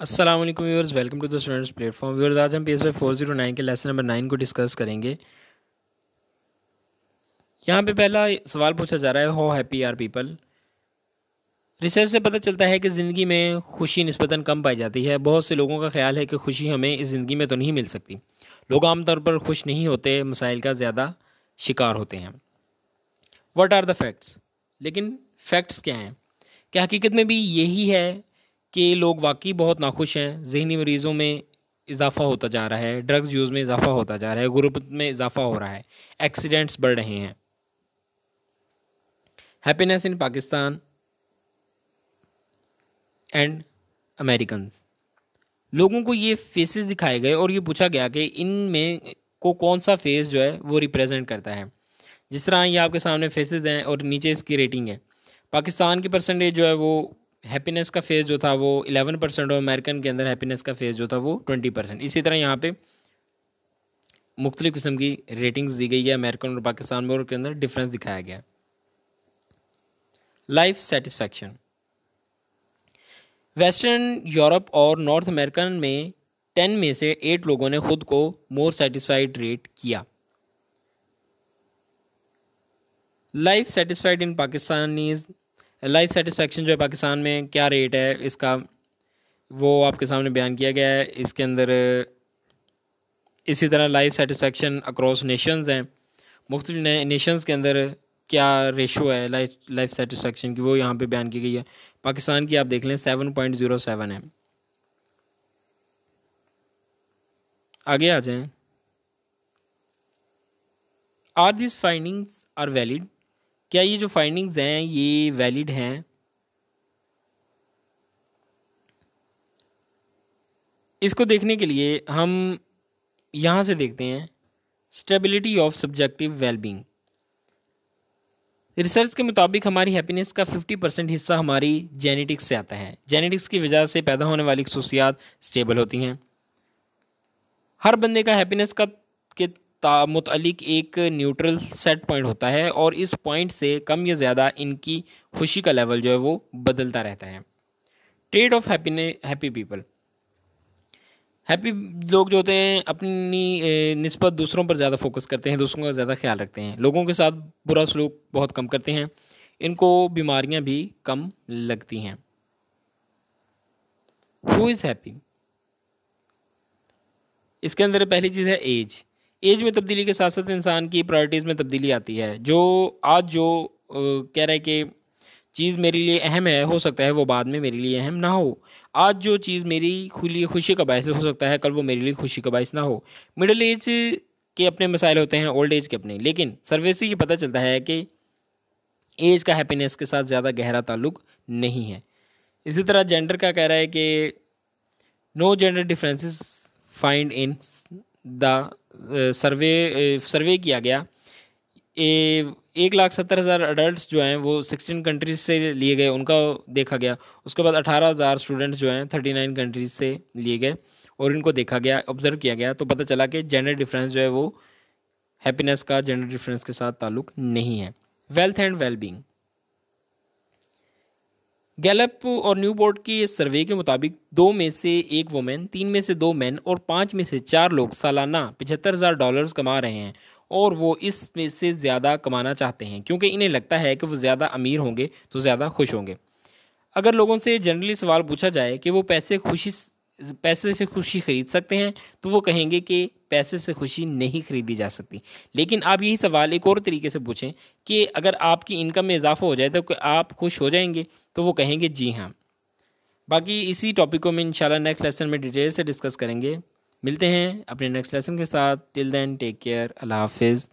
अस्सलाम वालेकुम viewers, welcome to the students platform. Viewers, आज हम PSY 409 के लेसन नंबर 9 को डिस्कस करेंगे। यहाँ पे पहला सवाल पूछा जा रहा है, how happy are people. Research से पता चलता है कि ज़िंदगी में खुशी निस्बतन कम पाई जाती है। बहुत से लोगों का ख्याल है कि खुशी हमें इस ज़िंदगी में तो नहीं मिल सकती। लोग आमतौर पर खुश नहीं होते, मसाइल का ज़्यादा शिकार होते हैं। What are the facts. लेकिन फैक्ट्स क्या हैं? क्या हकीकत में भी यही है कि लोग वाकई बहुत नाखुश हैं? जहनी मरीज़ों में इजाफा होता जा रहा है, ड्रग्स यूज़ में इजाफा होता जा रहा है, गुर्बत में इजाफा हो रहा है, एक्सीडेंट्स बढ़ रहे हैं। Happiness in Pakistan and American. लोगों को ये फेसेस दिखाए गए और ये पूछा गया कि इनमें को कौन सा फेस जो है वो रिप्रेजेंट करता है। जिस तरह ये आपके सामने फेसेस हैं और नीचे इसकी रेटिंग है। पाकिस्तान की परसेंटेज जो है वो हैप्पीनेस का फेज जो था वो 11% और अमेरिकन के अंदर हैप्पीनेस का फेज जो था वो 20%। इसी तरह यहाँ पे मुख्तलिफ़ किस्म की रेटिंग्स दी गई है। अमेरिकन और पाकिस्तान में और के अंदर डिफरेंस दिखाया गया। Life satisfaction. वेस्टर्न यूरोप और नॉर्थ अमेरिकन में 10 में से 8 लोगों ने खुद को मोर सेटिस्फाइड रेट किया। Life satisfied in Pakistanis. Life satisfaction जो है पाकिस्तान में क्या रेट है इसका, वो आपके सामने बयान किया गया है इसके अंदर। इसी तरह लाइफ सेटिस्फैक्शन अक्रॉस नेशंस हैं। मुख्तलिफ नेशंस के अंदर क्या रेशो है लाइफ सेटिस्फैक्शन की, वो यहाँ पे बयान की गई है। पाकिस्तान की आप देख लें 7.07 है। आगे आ जाएं। Are this findings are valid. क्या ये जो फाइंडिंग्स हैं ये वैलिड हैं? इसको देखने के लिए हम यहाँ से देखते हैं stability of subjective wellbeing. Research के मुताबिक हमारी हैप्पीनेस का 50% हिस्सा हमारी जेनेटिक्स से आता है। जेनेटिक्स की वजह से पैदा होने वाली खसूसियात स्टेबल होती हैं। हर बंदे का हैप्पीनेस का के मुतअल्लिक एक न्यूट्रल सेट पॉइंट होता है और इस पॉइंट से कम या ज़्यादा इनकी खुशी का लेवल जो है वो बदलता रहता है। Trade off happy people. Happy लोग जो होते हैं अपनी निस्बत दूसरों पर ज़्यादा फोकस करते हैं, दूसरों का ज़्यादा ख्याल रखते हैं, लोगों के साथ बुरा सलूक बहुत कम करते हैं, इनको बीमारियां भी कम लगती हैं। Who is happy. इसके अंदर पहली चीज़ है एज। एज में तब्दीली के साथ साथ इंसान की प्रायोरिटीज़ में तब्दीली आती है। जो आज जो कह रहा है कि चीज़ मेरे लिए अहम है, हो सकता है वो बाद में मेरे लिए अहम ना हो। आज जो चीज़ मेरी लिए खुशी का बायस हो सकता है कल वो मेरे लिए खुशी का बायस ना हो। मिडिल एज के अपने मसाइल होते हैं, ओल्ड एज के अपने। लेकिन सर्वे से ये पता चलता है कि एज का हैप्पीनेस के साथ ज़्यादा गहरा ताल्लुक नहीं है। इसी तरह जेंडर का कह रहा है कि no gender differences find in the survey किया गया। 1,70,000 अडल्ट जो हैं वो 16 कंट्रीज से लिए गए, उनका देखा गया। उसके बाद 18,000 स्टूडेंट्स जो हैं 39 कंट्रीज से लिए गए और इनको देखा गया, ऑब्जर्व किया गया। तो पता चला कि जेंडर डिफरेंस जो है वो हैप्पीनेस का जेंडर डिफरेंस के साथ ताल्लुक नहीं है। Wealth and wellbeing. गैलप और न्यूपोर्ट की इस सर्वे के मुताबिक 2 में से 1 वुमेन, 3 में से 2 मैन और 5 में से 4 लोग सालाना $75,000 कमा रहे हैं और वो इसमें से ज़्यादा कमाना चाहते हैं क्योंकि इन्हें लगता है कि वो ज़्यादा अमीर होंगे तो ज़्यादा खुश होंगे। अगर लोगों से जनरली सवाल पूछा जाए कि वो पैसे से खुशी खरीद सकते हैं तो वो कहेंगे कि पैसे से खुशी नहीं खरीदी जा सकती। लेकिन आप यही सवाल एक और तरीके से पूछें कि अगर आपकी इनकम में इजाफा हो जाए तो क्या आप खुश हो जाएंगे, तो वो कहेंगे जी हाँ। बाकी इसी टॉपिक को मैं इंशाल्लाह नेक्स्ट लेसन में डिटेल से डिस्कस करेंगे। मिलते हैं अपने नेक्स्ट लेसन के साथ। Till then take care. अल्लाह हाफिज़।